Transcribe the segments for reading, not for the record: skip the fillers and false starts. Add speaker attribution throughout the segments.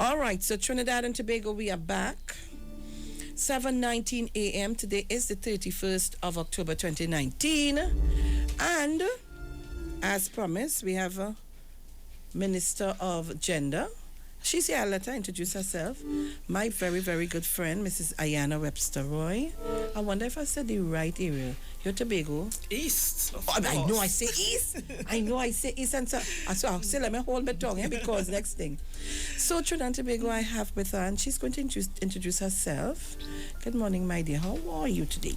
Speaker 1: All right, so Trinidad and Tobago, we are back. 7:19 a.m. Today is the 31st of October 2019. And as promised, we have a Minister of Gender. She's here. Let her introduce herself. My very, very good friend, Mrs. Ayana Webster Roy. I wonder if I said the right area. You're Tobago?
Speaker 2: East.
Speaker 1: I know I say East. I know I say East. And so let me hold my tongue because next thing. So Trinidad and Tobago I have with her, and she's going to introduce herself. Good morning, my dear. How are you today?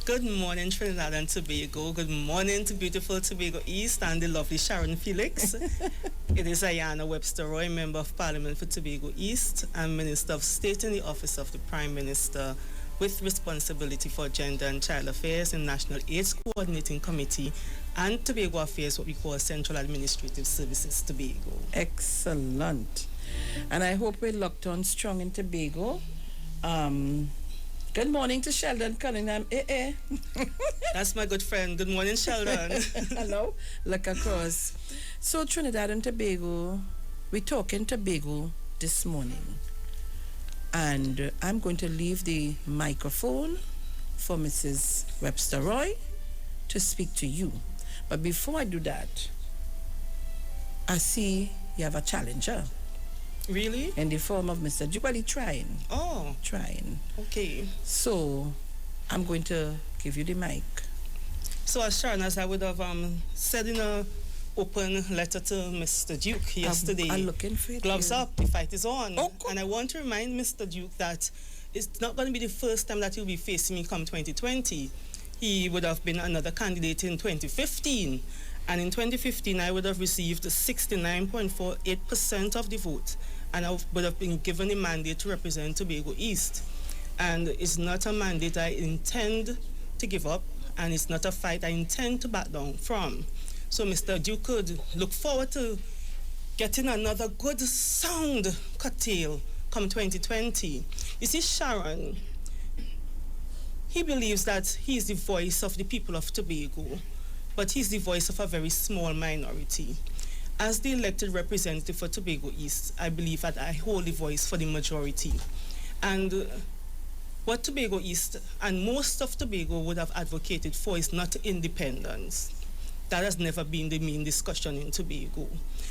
Speaker 2: Good morning, Trinidad and Tobago. Good morning to beautiful Tobago East and the lovely Sharon Felix. It is Ayana Webster Roy, Member of Parliament for Tobago East and Minister of State in the Office of the Prime Minister with responsibility for Gender and Child Affairs in National AIDS Coordinating Committee and Tobago Affairs, what we call Central Administrative Services Tobago.
Speaker 1: Excellent. And I hope we're locked on strong in Tobago. Good morning to Sheldon Cunningham.
Speaker 2: That's my good friend. Good morning, Sheldon.
Speaker 1: Hello. Look across. So Trinidad and Tobago, we're talking Tobago this morning. And I'm going to leave the microphone for Mrs. Webster Roy to speak to you. But before I do that, I see you have a challenger.
Speaker 2: Really?
Speaker 1: In the form of Mr. Jubali trying.
Speaker 2: Oh.
Speaker 1: Trying.
Speaker 2: Okay.
Speaker 1: So, I'm going to give you the mic.
Speaker 2: So, as Sharon, as I would have said in a open letter to Mr. Duke yesterday,
Speaker 1: I'm looking for it.
Speaker 2: Gloves up, the fight is on.
Speaker 1: Oh, cool.
Speaker 2: And I want to remind Mr. Duke that it's not going to be the first time that he'll be facing me come 2020. He would have been another candidate in 2015. And in 2015, I would have received 69.48% of the vote. And I would have been given a mandate to represent Tobago East. And it's not a mandate I intend to give up, and it's not a fight I intend to back down from. So Mr. Duke could look forward to getting another good sound cocktail come 2020. You see, Sharon, he believes that he's the voice of the people of Tobago, but he's the voice of a very small minority. As the elected representative for Tobago East, I believe that I hold the voice for the majority. And what Tobago East and most of Tobago would have advocated for is not independence. That has never been the main discussion in Tobago.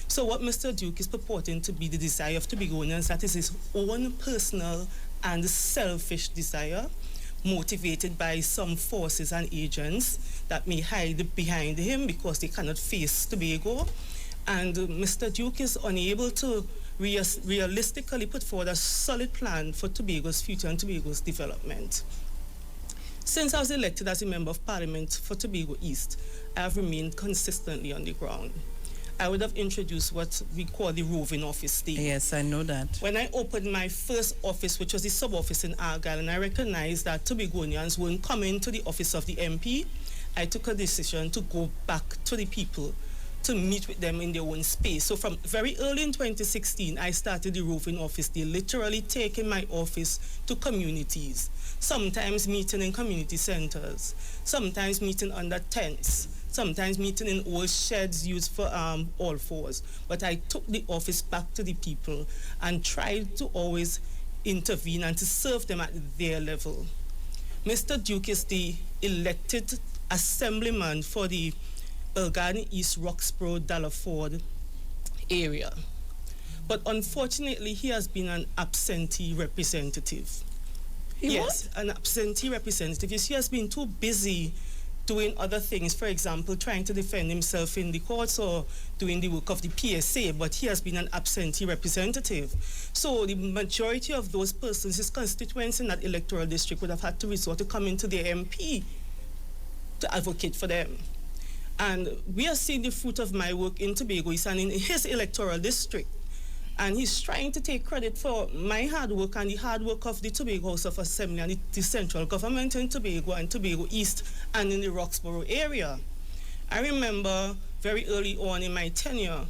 Speaker 2: So what Mr. Duke is purporting to be the desire of Tobagonians, that is his own personal and selfish desire, motivated by some forces and agents that may hide behind him because they cannot face Tobago. And Mr. Duke is unable to realistically put forward a solid plan for Tobago's future and Tobago's development. Since I was elected as a Member of Parliament for Tobago East, I have remained consistently on the ground. I would have introduced what we call the roving office day.
Speaker 1: Yes, I know that.
Speaker 2: When I opened my first office, which was the sub-office in Argyle, and I recognized that Tobagonians weren't coming to the office of the MP, I took a decision to go back to the people to meet with them in their own space. So from very early in 2016, I started the roving office day, literally taking my office to communities, sometimes meeting in community centers, sometimes meeting under tents, sometimes meeting in old sheds used for all fours. But I took the office back to the people and tried to always intervene and to serve them at their level. Mr. Duke is the elected assemblyman for the Garden East, Roxborough, Dallaford area. But unfortunately, he has been an absentee representative. Yes, an absentee representative. He has been too busy doing other things, for example, trying to defend himself in the courts or doing the work of the PSA, but he has been an absentee representative. So the majority of those persons, his constituents in that electoral district, would have had to resort to coming to their MP to advocate for them. And we are seeing the fruit of my work in Tobago East and in his electoral district. And he's trying to take credit for my hard work and the hard work of the Tobago House of Assembly and the central government in Tobago and Tobago East and in the Roxborough area. I remember very early on in my tenure,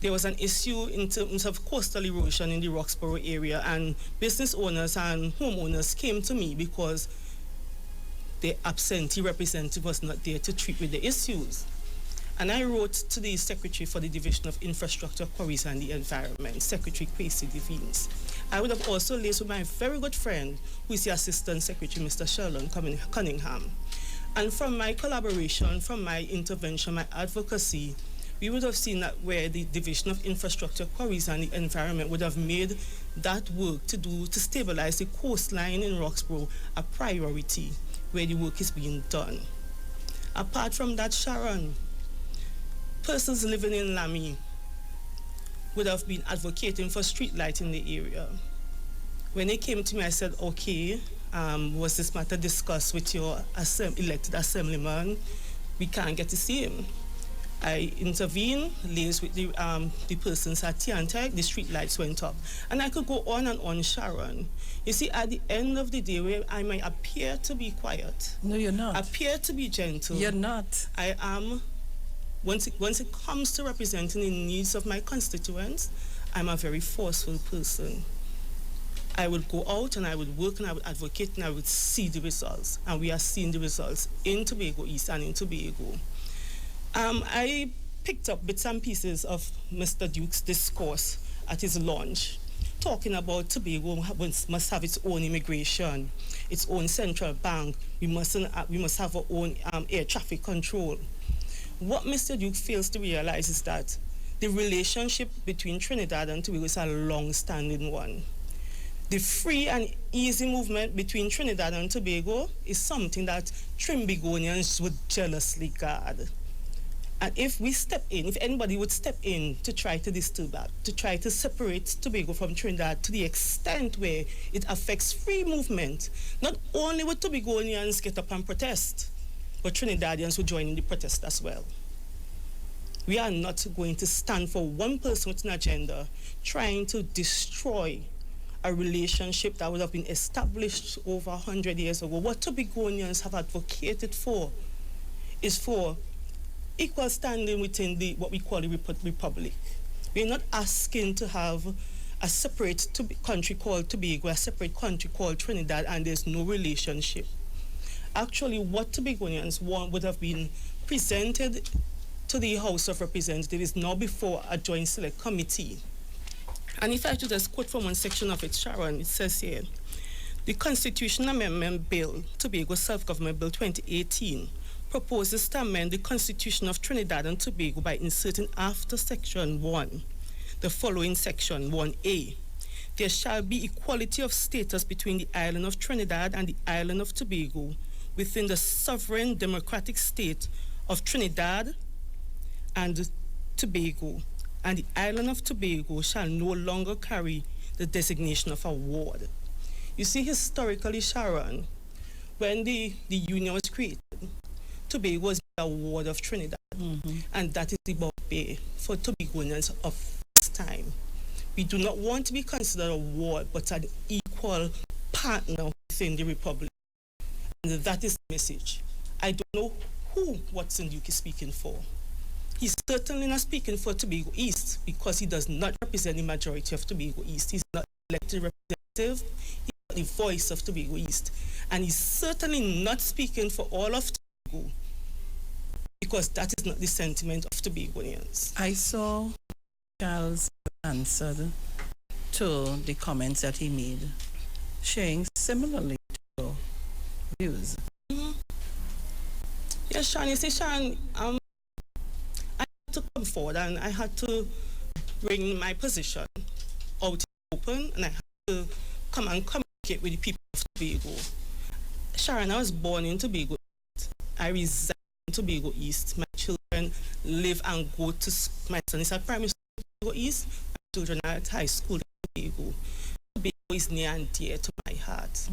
Speaker 2: there was an issue in terms of coastal erosion in the Roxborough area, and business owners and homeowners came to me because the absentee representative was not there to treat with the issues. And I wrote to the Secretary for the Division of Infrastructure, Quarries and the Environment, Secretary Kwesi Devines. I would have also liaised with my very good friend, who is the Assistant Secretary, Mr. Sheldon Cunningham. And from my collaboration, from my intervention, my advocacy, we would have seen that where the Division of Infrastructure, Quarries and the Environment would have made that work to stabilize the coastline in Roxborough a priority where the work is being done. Apart from that, Sharon, persons living in Lamy would have been advocating for street light in the area. When they came to me, I said, okay, was this matter discussed with your elected assemblyman? We can't get to see him. I intervened, liaised with the persons at Tiantec, the street lights went up. And I could go on and on, Sharon. You see, at the end of the day, where I might appear to be quiet.
Speaker 1: No, you're not.
Speaker 2: Appear to be gentle.
Speaker 1: You're not.
Speaker 2: I am, once it comes to representing the needs of my constituents, I'm a very forceful person. I would go out and I would work and I would advocate and I would see the results. And we are seeing the results in Tobago East and in Tobago. I picked up bits and pieces of Mr. Duke's discourse at his launch, talking about Tobago must have its own immigration, its own central bank. We must have our own air traffic control. What Mr. Duke fails to realize is that the relationship between Trinidad and Tobago is a long-standing one. The free and easy movement between Trinidad and Tobago is something that Trimbagonians would jealously guard. And if we step in, if anybody would step in to try to disturb that, to try to separate Tobago from Trinidad to the extent where it affects free movement, not only would Tobagonians get up and protest, but Trinidadians would join in the protest as well. We are not going to stand for one person with an agenda trying to destroy a relationship that would have been established over 100 years ago. What Tobagonians have advocated for is for equal standing within what we call the republic. We're not asking to have a separate country called Tobago, a separate country called Trinidad, and there's no relationship. Actually, what Tobagonians want would have been presented to the House of Representatives is now before a joint select committee. And if I should just quote from one section of it, Sharon, it says here, the Constitution Amendment Bill, Tobago Self-Government Bill 2018, proposes to amend the Constitution of Trinidad and Tobago by inserting after Section 1, the following Section 1A. There shall be equality of status between the island of Trinidad and the island of Tobago within the sovereign democratic state of Trinidad and Tobago, and the island of Tobago shall no longer carry the designation of a ward. You see, historically, Sharon, when the union was created, Tobago was a ward of Trinidad, and that is the bugbear for Tobagonians of this time. We do not want to be considered a ward, but an equal partner within the Republic. And that is the message. I don't know who Watson Duke is speaking for. He's certainly not speaking for Tobago East because he does not represent the majority of Tobago East. He's not elected representative. He's not the voice of Tobago East. And he's certainly not speaking for all of Tobago because that is not the sentiment of Tobagonians.
Speaker 1: I saw Charles answered to the comments that he made, sharing similarly to your views.
Speaker 2: Yes, Sean, you see, Sean, I had to come forward and I had to bring my position out open and I had to come and communicate with the people of Tobago. Sharon, I was born in Tobago East. I reside in Tobago East. My children live and go to, my son is at primary school in Tobago East, my children are at high school in Tobago. Tobago is near and dear to my heart.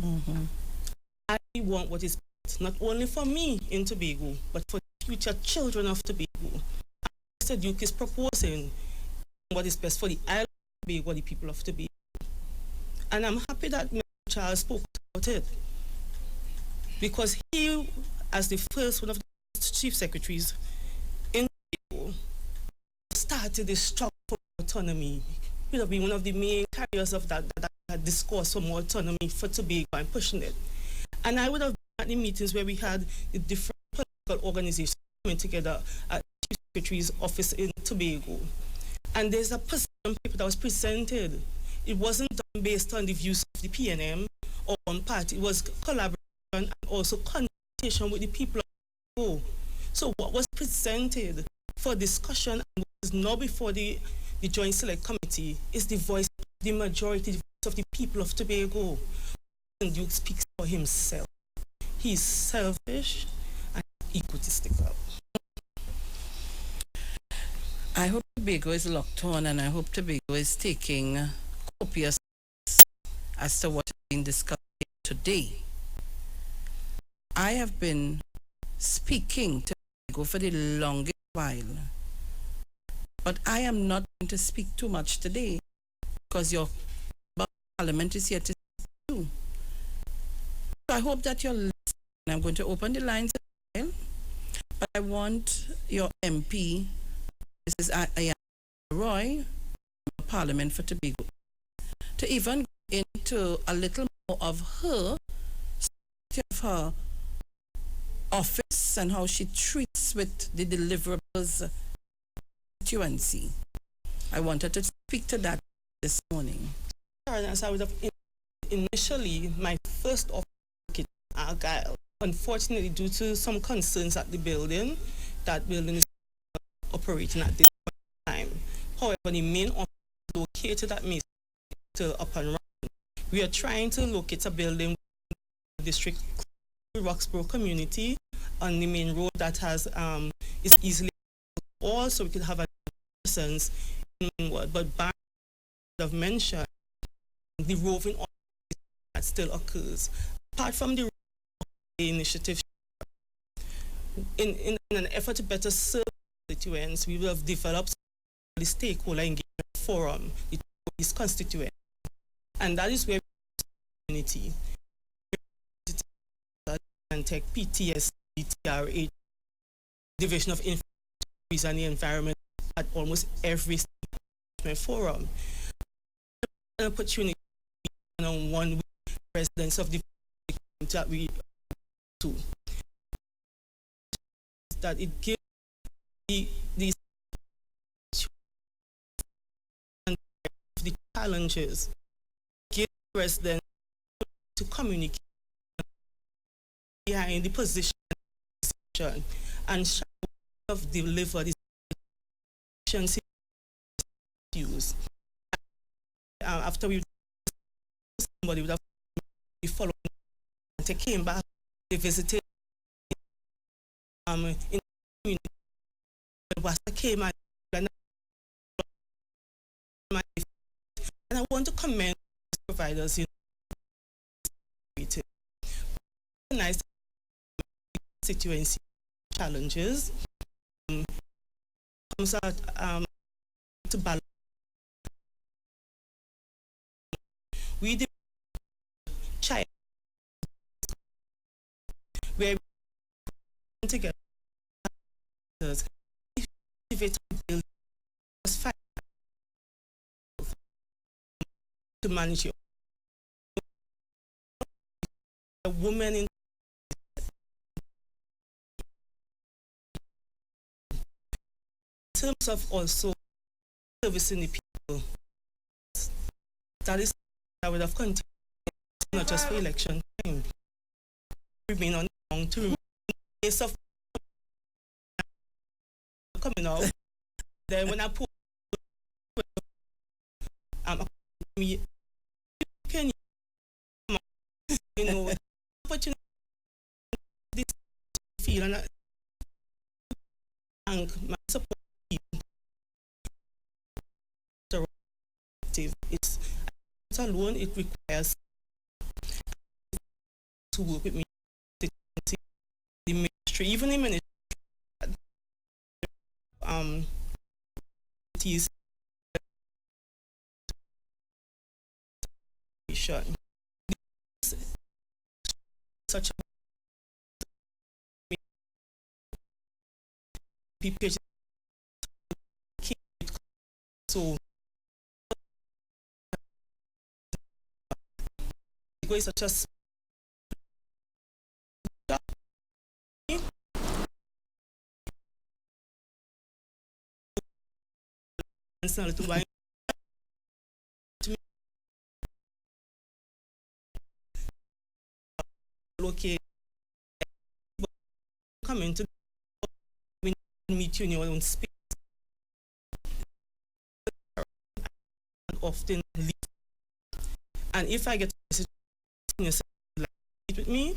Speaker 2: I want what is best, not only for me in Tobago, but for the future children of Tobago. Mr. Duke is proposing what is best for the island of Tobago, the people of Tobago. And I'm happy that Mr. Charles spoke about it, because he, as the first one of the chief secretaries in Tobago, started the struggle for autonomy. He would have been one of the main carriers of that discourse for more autonomy for Tobago and pushing it. And I would have been at the meetings where we had the different political organizations coming together at the chief Secretary's office in Tobago. And there's a position paper that was presented. It wasn't done based on the views of the PNM or one party. It was collaboration and also consultation with the people of Tobago. So what was presented for discussion and what is now before the Joint Select Committee is the voice of the majority, the voice of the people of Tobago. And Duke speaks for himself. He's selfish and egotistical.
Speaker 1: I hope Tobago is locked on, and I hope Tobago is taking copious as to what is being discussed today. I have been speaking to Tobago for the longest while, but I am not going to speak too much today because your parliament is here to speak too. So I hope that you're listening. I'm going to open the lines, but I want your MP, this is Ayana Roy, Parliament for Tobago, to even go into a little more of her office and how she treats with the deliverables constituency. I wanted to speak to that this morning.
Speaker 2: As I would have initially, my first office in Argyle, unfortunately, due to some concerns at the building, that building is operating at this time. However, the main office is located at Mason, still up and running. We are trying to locate a building in the district Roxborough community on the main road that has is easily also we could have a presence in Wynwood. But Barry have mentioned the roving office that still occurs. Apart from the initiative, in an effort to better serve constituents, we will have developed the stakeholder engagement forum, the Constituent, and that is where community and tech, PTS, TRH, Division of Infrastructure and the Environment at almost every forum. An opportunity on one with residents of the that we do. That it gives the challenges, give residents to communicate behind the position and shall have delivered the efficiency use. After we somebody would have followed and they came back, they visited in the community. Webster came and I want to commend providers in nice constituency challenges comes out to balance. We did child where we together to manage your a woman in terms of also servicing the people. That is I would have continued, not just for election time. Remain on long to remain in the case of coming out. Then when I put me can you know opportunity this feel and thank my support it's alone it requires to work with me the ministry even the ministry is such a so is such a to why to me okay come into meet you in your own space and often leave. And if I get a message like meet with me,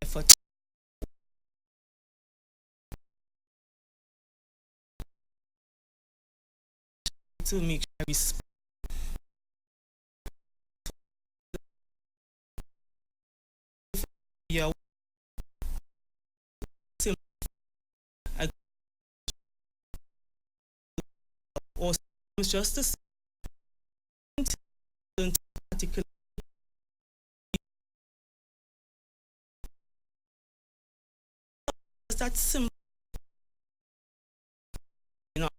Speaker 2: effort to make sure I respect. Yeah, or just the particular that simple, you know.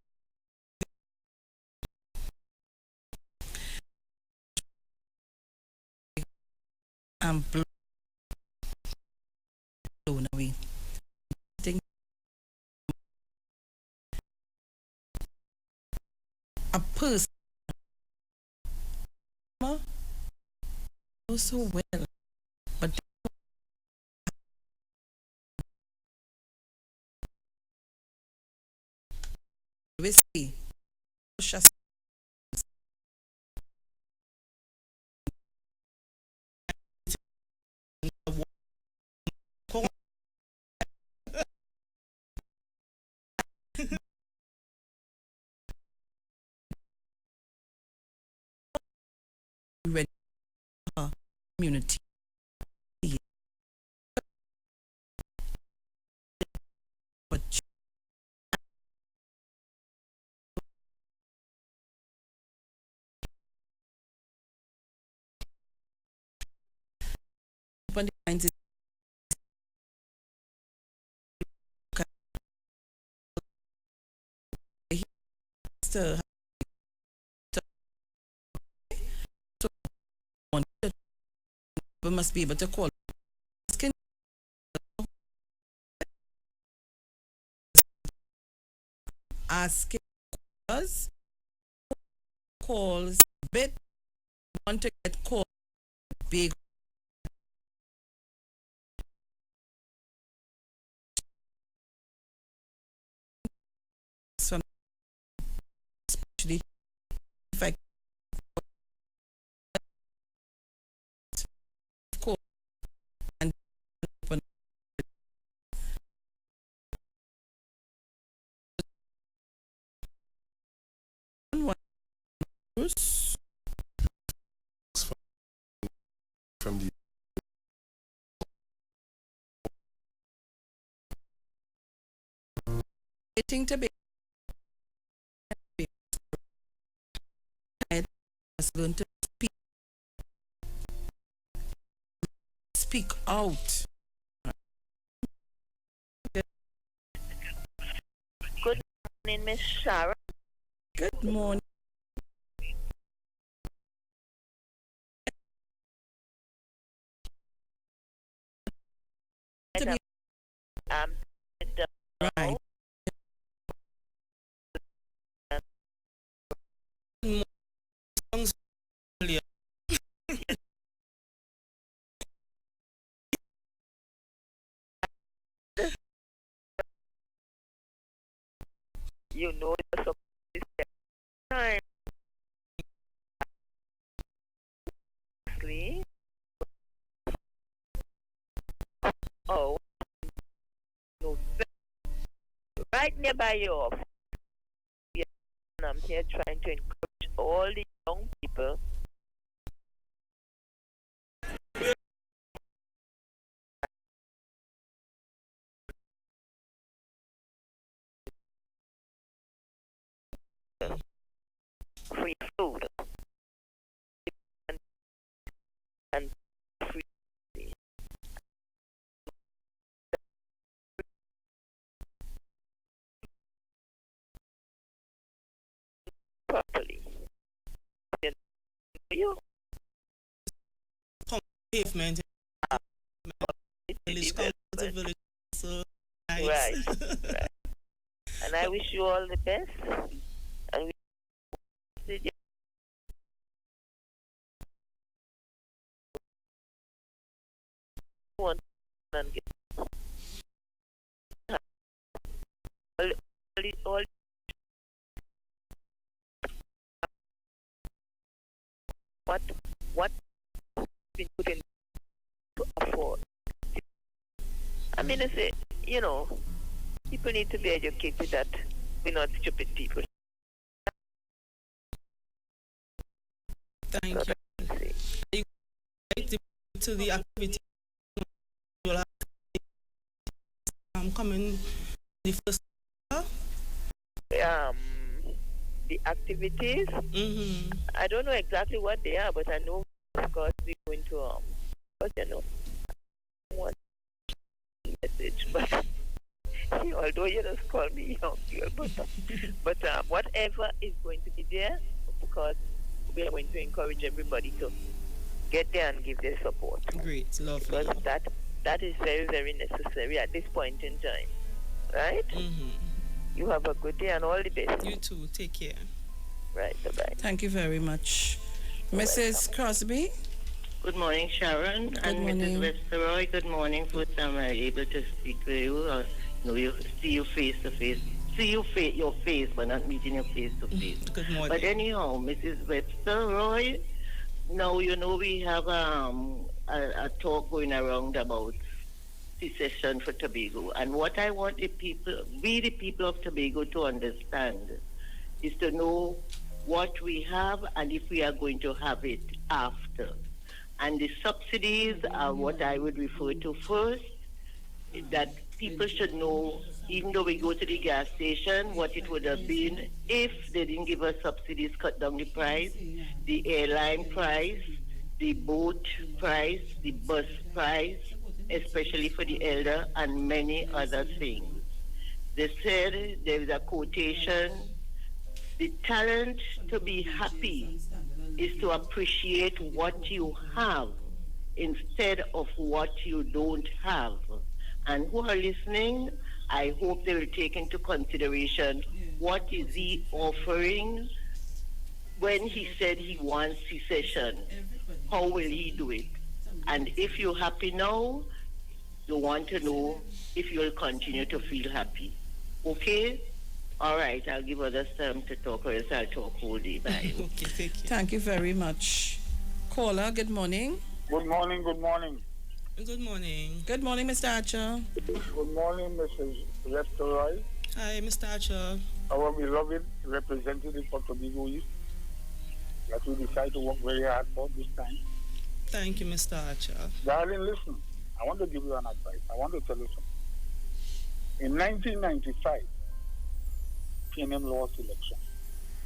Speaker 1: I'm blown away. Think a person knows so well, but we see just when community but open the minds to we must be able to call asking us calls bit want to get called big from especially if I call and open one
Speaker 3: from the
Speaker 1: waiting to be I was going to speak out.
Speaker 4: Good morning, Miss Sharon.
Speaker 1: Good morning.
Speaker 4: Um,
Speaker 1: Right.
Speaker 4: you know you're supposed to spend time. Honestly. Oh, no, right nearby your office. And I'm here trying to encourage all the young people free food and free properly. You know, you
Speaker 2: Pavement, village, come to the village, so nice.
Speaker 4: right, right. And I wish you all the best. And we said, yeah, one and get all what what been put in to afford. I mean, I say, people need to be educated that we're not stupid people.
Speaker 2: Thank you. Are you going to the activity? You'll have coming the first.
Speaker 4: The activities.
Speaker 2: Mm-hmm.
Speaker 4: I don't know exactly what they are, but I know, of course, we're going to but one message, but although you just call me young girl, but whatever is going to be there, of course, we are going to encourage everybody to get there and give their support.
Speaker 2: Great, lovely.
Speaker 4: Because that is very, very necessary at this point in time, right?
Speaker 2: Mm-hmm.
Speaker 4: You have a good day and all the best.
Speaker 2: You too. Take care.
Speaker 4: Right, bye-bye.
Speaker 1: Thank you very much. Mrs. Crosby?
Speaker 3: Good morning, Sharon.
Speaker 1: Good
Speaker 3: and
Speaker 1: morning.
Speaker 3: Mrs. Webster. Good morning. First time I'm able to speak with you. You see you face to face. See you your face, but not meeting you face to face.
Speaker 2: Good morning.
Speaker 3: But anyhow, Mrs. Webster Roy, now we have a talk going around about secession for Tobago. And what I want the people of Tobago to understand is to know what we have and if we are going to have it after. And the subsidies are what I would refer to first, that people should know, even though we go to the gas station, what it would have been if they didn't give us subsidies, cut down the price, the airline price, the boat price, the bus price, especially for the elder, and many other things. They said there is a quotation, the talent to be happy is to appreciate what you have instead of what you don't have. And who are listening, I hope they will take into consideration what is he offering when he said he wants secession. How will he do it? And if you're happy now, you want to know if you'll continue to feel happy. Okay? All right, I'll give others time to talk, or else I'll talk all day. Bye.
Speaker 2: Okay, take care.
Speaker 1: Thank you very much. Caller, good morning.
Speaker 5: Good morning, good morning.
Speaker 2: Good morning.
Speaker 1: Good morning, Mr. Archer.
Speaker 5: Good morning, Mrs. Webster.
Speaker 2: Hi, Mr. Archer.
Speaker 5: Our beloved representative for Tobago East, that we decide to work very hard for this time.
Speaker 2: Thank you, Mr. Archer.
Speaker 5: Darling, listen, I want to give you an advice. I want to tell you something. In 1995, PNM lost election,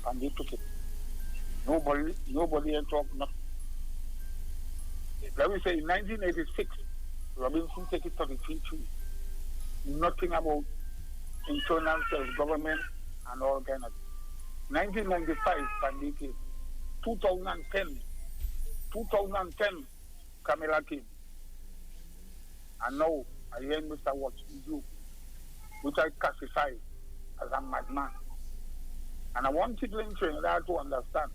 Speaker 5: and they took it. Nobody had talked nothing. Let me say, in 1986, Robinson took it 33-3. Nothing about internal self-government and all kind of things. 1995, Pandey came. 2010, Camilla came. And now, I hear Mr. Watson do, which I classify as a madman. And I want people in Trinidad to understand,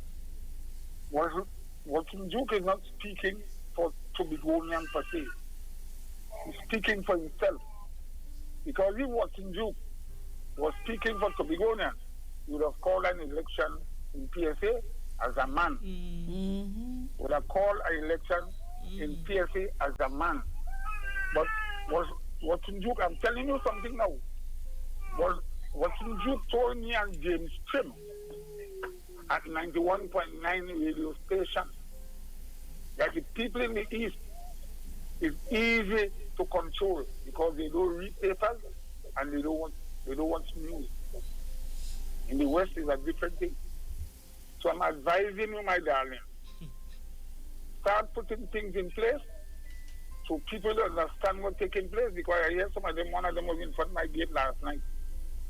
Speaker 5: Watson Duke is not speaking for Tobagonian per se. He's speaking for himself. Because if Watson Duke was speaking for Tobagonians, he would have called an election in PSA as a man.
Speaker 1: Mm-hmm.
Speaker 5: Would have called an election in PSA as a man. But Watson Duke, I'm telling you something now. Watson Duke told me and James Trim at 91.9 radio station that the people in the East is easy to control because they don't read papers and they don't want news. In the West is a different thing. So I'm advising you, my darling, start putting things in place so people understand what's taking place, because I hear some of them, one of them was in front of my gate last night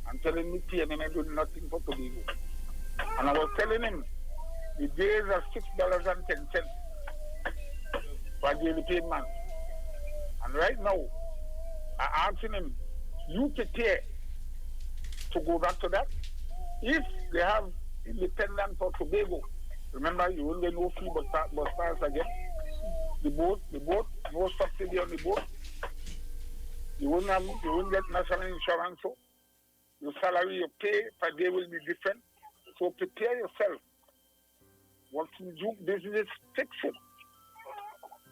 Speaker 5: and telling me PNM doing nothing for Tobago. And I was telling him the days are $6.10 for a daily paid man. And right now, I'm asking him, you prepare to go back to that? If they have independent for Tobago. Remember, you won't get no fee bus pass again. The boat, no subsidy on the boat. You won't get national insurance. So your salary you pay per day will be different. So prepare yourself. What's in Duke business, fix it.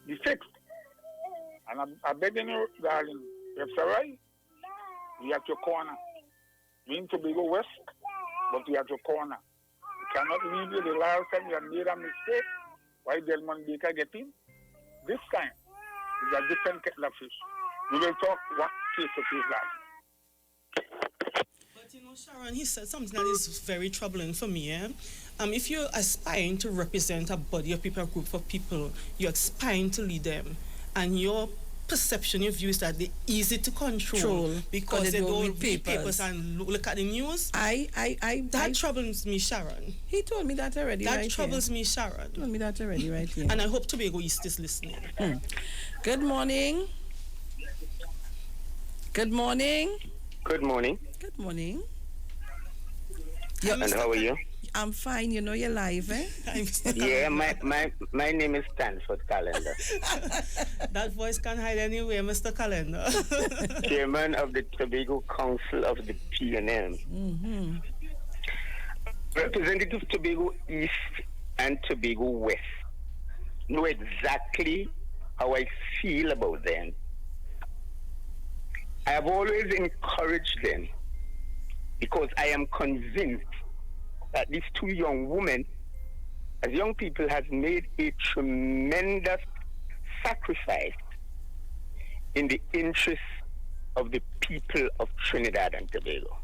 Speaker 5: Be fixed. And I'm begging you, darling, Webster, right? We at your corner. We in Tobago West, but we at your corner. We cannot leave you the last time you have made a mistake. Why Delmon Baker get in? This time, it's a different kettle of fish. We will talk one face to face, darling.
Speaker 2: But you know, Sharon, he said something that is very troubling for me. If you're aspiring to represent a body of people, a group of people, you're aspiring to lead them, and your perception, your view is that they're easy to control because they don't read papers and look at the news. That troubles me, Sharon.
Speaker 1: He told me that already.
Speaker 2: That troubles me, Sharon.
Speaker 1: He told me that already, right here.
Speaker 2: And I hope Tobago East is listening.
Speaker 1: Good morning. Good morning.
Speaker 6: Good morning.
Speaker 1: Good morning.
Speaker 6: And how are you?
Speaker 1: I'm fine. You know you're live, eh?
Speaker 6: Yeah, my name is Stanford Calendar.
Speaker 2: That voice can't hide anywhere, Mr. Calendar.
Speaker 6: Chairman of the Tobago Council of the PNM.
Speaker 1: Mm-hmm.
Speaker 6: Representative Tobago East and Tobago West know exactly how I feel about them. I have always encouraged them because I am convinced that these two young women, as young people, have made a tremendous sacrifice in the interest of the people of Trinidad and Tobago.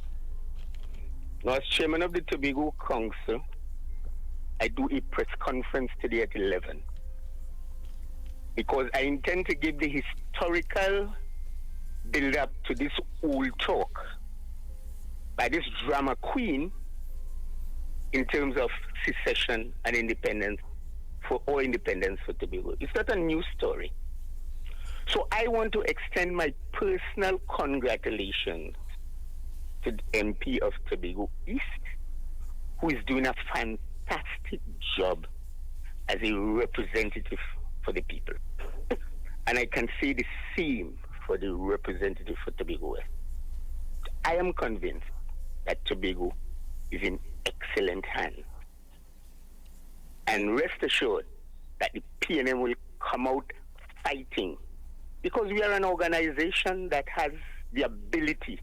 Speaker 6: Now, as chairman of the Tobago Council, I do a press conference today at 11 because I intend to give the historical build-up to this old talk by this drama queen in terms of secession and independence for Tobago. It's not a new story. So I want to extend my personal congratulations to the MP of Tobago East, who is doing a fantastic job as a representative for the people. And I can say the same for the representative for Tobago West. I am convinced that Tobago is in excellent hands. And rest assured that the PNM will come out fighting because we are an organization that has the ability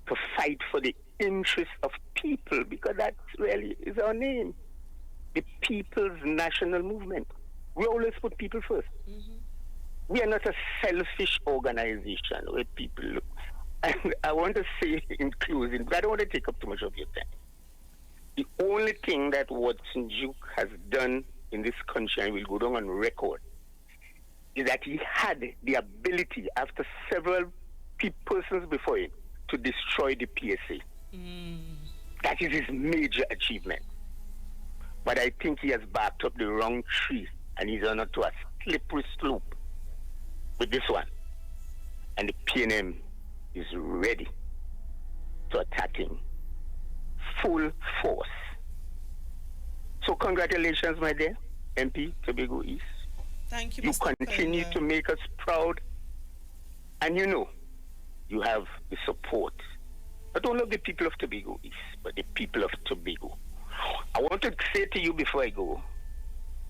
Speaker 6: to fight for the interests of people, because that really is our name. The People's National Movement. We always put people first. Mm-hmm. We are not a selfish organization where people look. And I want to say in closing, but I don't want to take up too much of your time. The only thing that Watson Duke has done in this country, and will go down on record, is that he had the ability, after several persons before him, to destroy the PSA. That is his major achievement. But I think he has backed up the wrong tree, and he's on to a slippery slope with this one. And the PNM is ready to attack him full force. So congratulations, my dear MP Tobago East.
Speaker 2: Thank you,
Speaker 6: You
Speaker 2: Mr.
Speaker 6: continue to make us proud, and you know you have the support not only of the people of Tobago East, but the people of Tobago. I want to say to you before I go,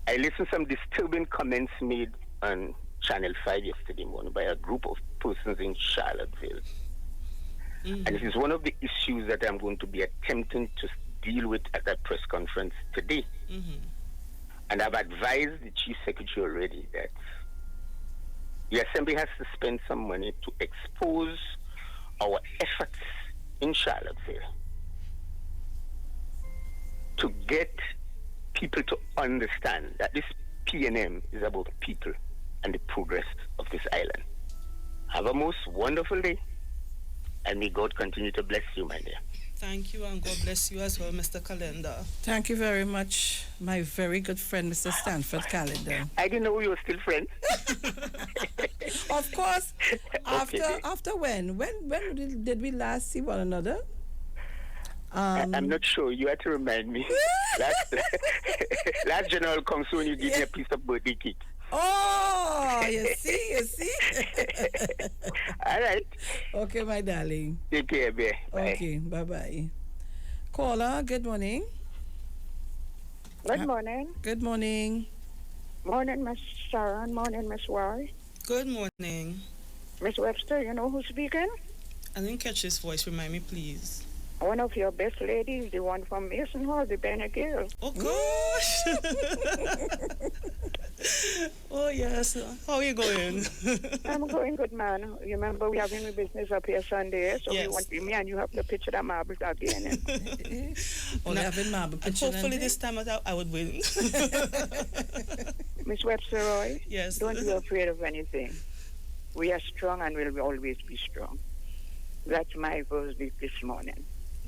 Speaker 6: I listened to some disturbing comments made on Channel 5 yesterday morning by a group of persons in Charlottesville. And this is one of the issues that I'm going to be attempting to deal with at that press conference today. And I've advised the Chief Secretary already that the Assembly has to spend some money to expose our efforts in Charlottesville to get people to understand that this PNM is about people and the progress of this island. Have a most wonderful day, and may God continue to bless you, my dear.
Speaker 2: Thank you, and God bless you as well, Mr. Calendar.
Speaker 1: Thank you very much, my very good friend, Mr. Stanford Calendar.
Speaker 6: I didn't know we were still friends.
Speaker 1: Of course.
Speaker 6: Okay.
Speaker 1: After when? When did we last see one another?
Speaker 6: I'm not sure. You have to remind me. Last General comes when you give me a piece of birthday cake.
Speaker 1: Oh, you see.
Speaker 6: All right.
Speaker 1: Okay, my darling.
Speaker 6: Take care, babe. Bye.
Speaker 1: Okay, bye-bye. Caller, good morning.
Speaker 7: Good morning.
Speaker 1: Good morning.
Speaker 7: Morning, Miss Sharon. Morning, Miss Roy.
Speaker 2: Good morning.
Speaker 7: Miss Webster, you know who's speaking?
Speaker 2: I didn't catch his voice. Remind me, please.
Speaker 7: One of your best ladies, the one from Mason Hall, the Benny Girl.
Speaker 2: Oh, gosh. Oh, yes. How are you going?
Speaker 7: I'm going good, man. You remember we having a business up here Sunday, so
Speaker 2: Yes.
Speaker 7: we want me and you have to pitch the marbles again.
Speaker 1: Only having marble
Speaker 2: And
Speaker 1: pitching.
Speaker 2: hopefully this time I would win.
Speaker 7: Miss Webster Roy,
Speaker 2: Yes.
Speaker 7: don't be afraid of anything. We are strong and will always be strong. That's my verse this morning.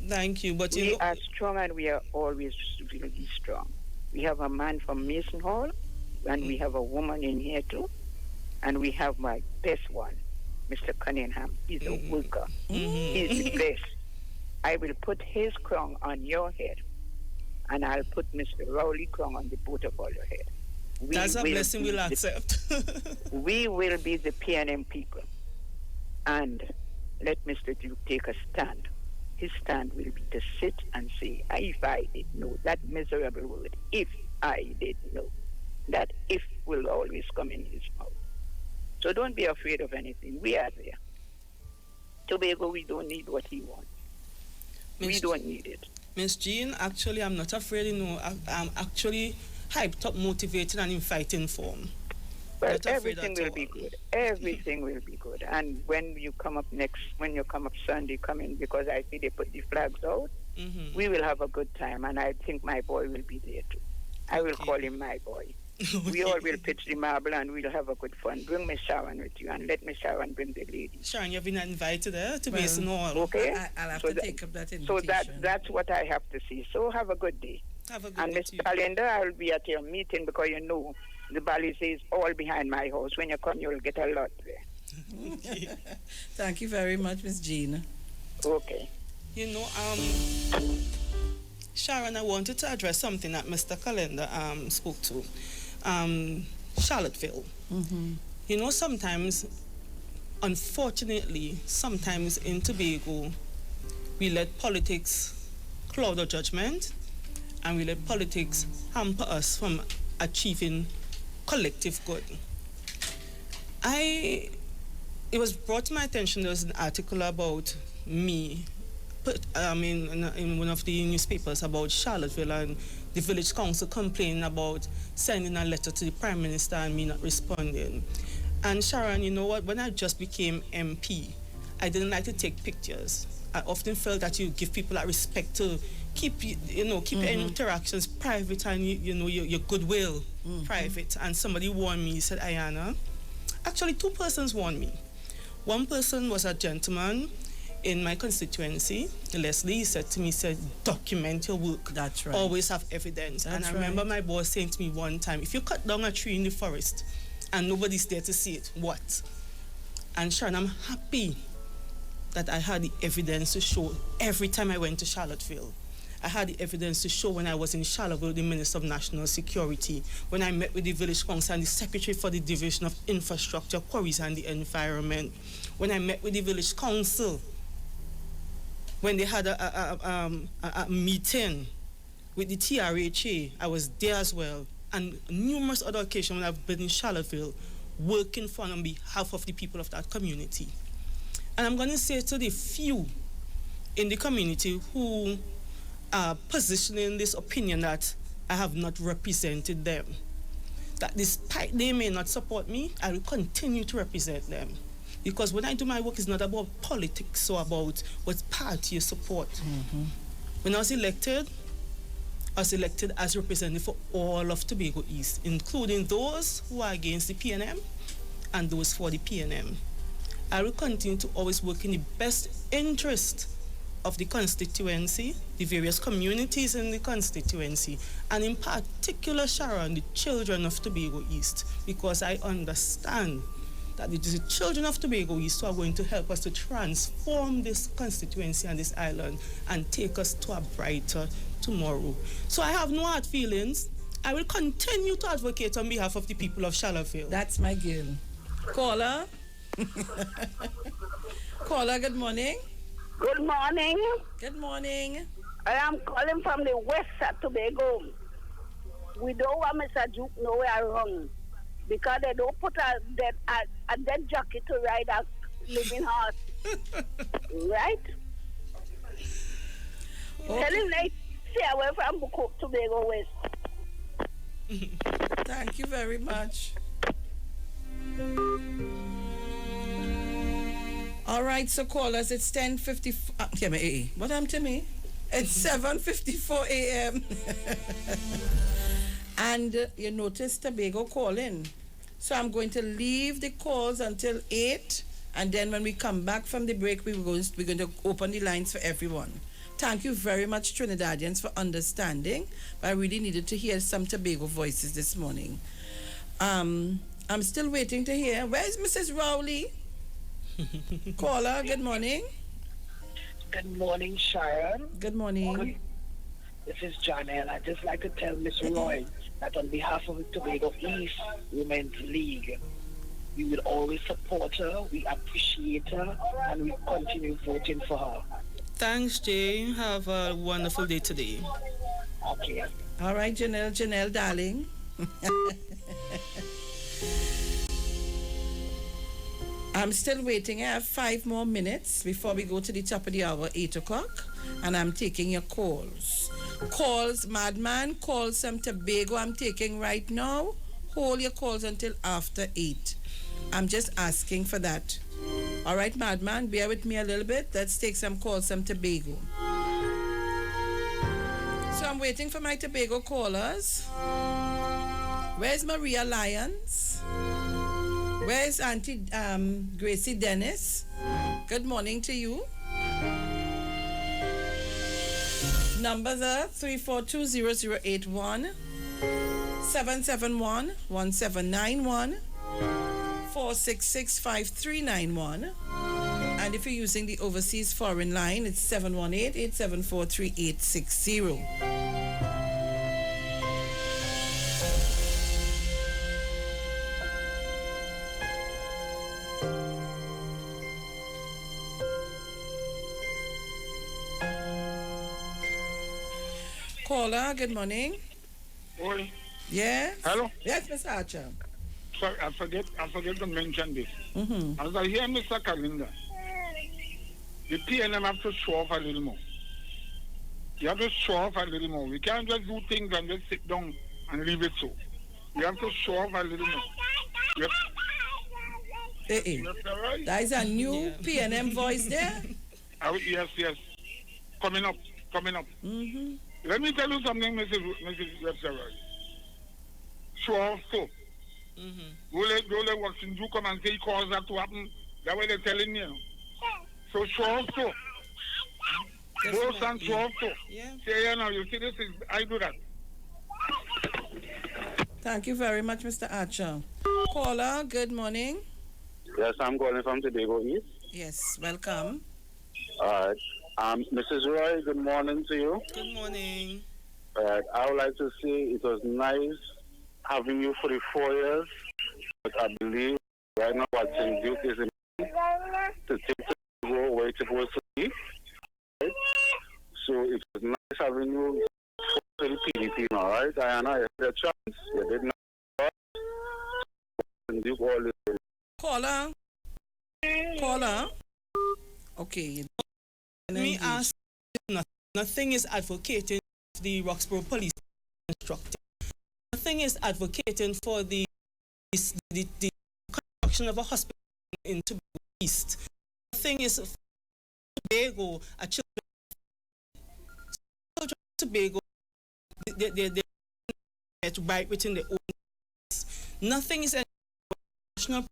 Speaker 2: Thank you. But
Speaker 7: We are strong and we are always will be strong. We have a man from Mason Hall, and we have a woman in here too, and we have my best one, Mr. Cunningham. He's a worker. He's the best. I will put his crown on your head, and I'll put Mr. Rowley crown on the both of all your head.
Speaker 2: That's a blessing we'll accept.
Speaker 7: We will be the PNM people, and let Mr. Duke take a stand. His stand will be to sit and say, if I did know, that miserable word, if I did know. That if will always come in his mouth. So don't be afraid of anything. We are there. Tobago, we don't need what he wants. We don't need it.
Speaker 2: Miss Jean, actually, I'm not afraid, I'm actually hyped up, motivated, and in fighting form.
Speaker 7: But everything will be good. Everything will be good. And when you come up Sunday, come in, because I see they put the flags out, we will have a good time. And I think my boy will be there too. I will call him my boy.
Speaker 2: Okay.
Speaker 7: We all will pitch the marble and we'll have a good fun. Bring Miss Sharon with you and let Miss Sharon bring the ladies.
Speaker 2: Sharon, you've been invited to Mason Hall.
Speaker 7: Okay?
Speaker 1: I'll have to take up that invitation.
Speaker 7: So that's what I have to see. So have a good day.
Speaker 2: Have a good
Speaker 7: And
Speaker 2: day
Speaker 7: Miss
Speaker 2: to you.
Speaker 7: Calendar, I will be at your meeting because you know the Balize is all behind my house. When you come, you'll get a lot there.
Speaker 2: Okay.
Speaker 1: Thank you very much, Miss Jean.
Speaker 7: Okay.
Speaker 2: You know, Sharon, I wanted to address something that Mr. Calendar spoke to. Charlottesville. You know, sometimes, unfortunately, sometimes in Tobago, we let politics cloud our judgment, and we let politics hamper us from achieving collective good. It was brought to my attention, there was an article about me in one of the newspapers about Charlottesville and the village council complaining about sending a letter to the Prime Minister and me not responding. And Sharon, you know what, when I just became MP, I didn't like to take pictures. I often felt that you give people that respect to keep your interactions private and your goodwill private. And somebody warned me, he said, Ayana, actually 2 persons warned me. One person was a gentleman in my constituency, Leslie. He said to me, document your work.
Speaker 1: That's right.
Speaker 2: Always have evidence.
Speaker 1: That's
Speaker 2: and I remember my boss saying to me one time, if you cut down a tree in the forest and nobody's there to see it, what? And Sharon, I'm happy that I had the evidence to show every time I went to Charlottesville. I had the evidence to show when I was in Charlottesville, the Minister of National Security, when I met with the village council and the Secretary for the Division of Infrastructure, Quarries and the Environment, when I met with the village council, when they had a meeting with the TRHA, I was there as well, and numerous other occasions when I've been in Charlottesville, working for and on behalf of the people of that community. And I'm going to say to the few in the community who are positioning this opinion that I have not represented them, that despite they may not support me, I will continue to represent them. Because when I do my work, it's not about politics or about what party you support. When I was elected as representative for all of Tobago East, including those who are against the PNM and those for the PNM. I will continue to always work in the best interest of the constituency, the various communities in the constituency, and in particular, Sharon, the children of Tobago East, because I understand that it is the children of Tobago East who are going to help us to transform this constituency and this island and take us to a brighter tomorrow. So I have no hard feelings. I will continue to advocate on behalf of the people of Shallowfield.
Speaker 1: That's my girl. Caller. Caller, good morning.
Speaker 8: Good morning.
Speaker 1: Good morning.
Speaker 8: I am calling from the west of Tobago. We don't want Mr. Duke nowhere wrong because they don't put a dead jockey to ride a living horse. Right?
Speaker 1: Okay.
Speaker 8: Tell him they stay away from Tobago West.
Speaker 1: Thank you very much. All right, so callers, it's 10:50. What happened to me? It's 7:54 a.m. And you notice Tobago calling. So I'm going to leave the calls until 8. And then when we come back from the break, we're going to open the lines for everyone. Thank you very much, Trinidadians, for understanding. But I really needed to hear some Tobago voices this morning. I'm still waiting to hear. Where's Mrs. Rowley? Caller, good morning.
Speaker 9: Good morning, Sharon.
Speaker 1: Good morning.
Speaker 9: This is Janelle. I'd just like to tell Miss Roy that on behalf of the Tobago East Women's League, we will always support her, we appreciate her, and we continue voting for her.
Speaker 2: Thanks, Jay. Have a wonderful day today.
Speaker 9: Okay.
Speaker 1: All right, Janelle, darling. I'm still waiting. I have 5 more minutes before we go to the top of the hour, 8 o'clock. And I'm taking your calls. Calls, Madman, calls from Tobago I'm taking right now. Hold your calls until after 8. I'm just asking for that. All right, Madman, bear with me a little bit. Let's take some calls from Tobago. So I'm waiting for my Tobago callers. Where's Maria Lyons? Where's Auntie Gracie Dennis? Good morning to you. Numbers are 3420081, 7711791, 4665391. And if you're using the overseas foreign line, it's 718-874-3860. Caller, good morning.
Speaker 5: Oi.
Speaker 1: Yes?
Speaker 5: Hello?
Speaker 1: Yes, Mr. Archer.
Speaker 5: Sorry, I forget to mention this.
Speaker 1: Mm-hmm.
Speaker 5: As I hear Mr. Kalinga, the PNM have to show off a little more. You have to show off a little more. We can't just do things and just sit down and leave it so. You have to show off a little more.
Speaker 1: That is a new PNM voice there?
Speaker 5: Yes. Coming up.
Speaker 1: Mm-hmm.
Speaker 5: Let me tell you something, Mrs. Webster. Show off so. Don't let Watson do come and say he caused that to happen. That's what they're telling you. So show off so. Both and show off so. Say, you see this is, I do that.
Speaker 1: Thank you very much, Mr. Archer. Caller, good morning.
Speaker 10: Yes, I'm calling from Tobago East.
Speaker 1: Yes, welcome.
Speaker 10: Mrs. Roy, good morning to you.
Speaker 2: Good morning.
Speaker 10: I would like to say it was nice having you for the 4 years, but I believe right now Watson Duke is in to take Tobago where it's supposed to be. Right? So it was nice having you for the PDP now, right? Ayana, you had a chance. You did not. Watson Duke all this.
Speaker 1: Caller. Okay.
Speaker 2: Let me ask, nothing is advocating the Roxborough Police constructing. Nothing is advocating for the construction of a hospital in Tobago East. Nothing is Tobago, a children of Tobago, they're right within their own place. Nothing is national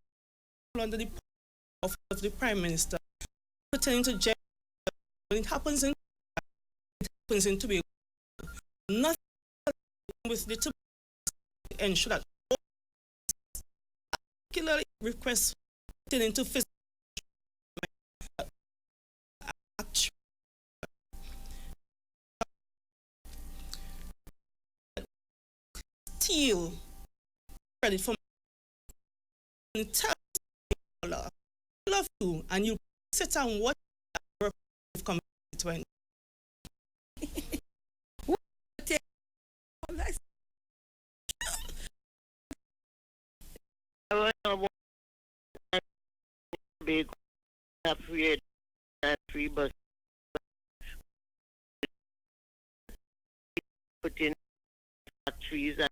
Speaker 2: under the of the Prime Minister pertaining to gender. When it happens in Tobago, nothing with the Tobago ensure that particularly request getting into physical steal credit from and tell people, I love you, and you sit and watch the Constituent.
Speaker 3: Big free and free bus put in factories and